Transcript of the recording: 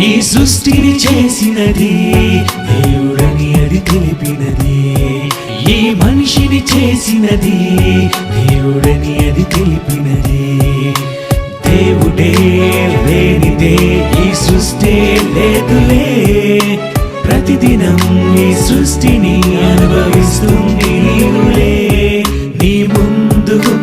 ఈ సృష్టిని చేసినది దేవుడని అది తెలిపినది, ఈ మనిషిని చేసినది దేవుడని అది తెలిపినది. దేవుడే లేనిదే ఈ సృష్టి లేదులే, ప్రతిదినం ఈ సృష్టిని అనుభవిస్తుంది నీవులే. నీ ముందుకు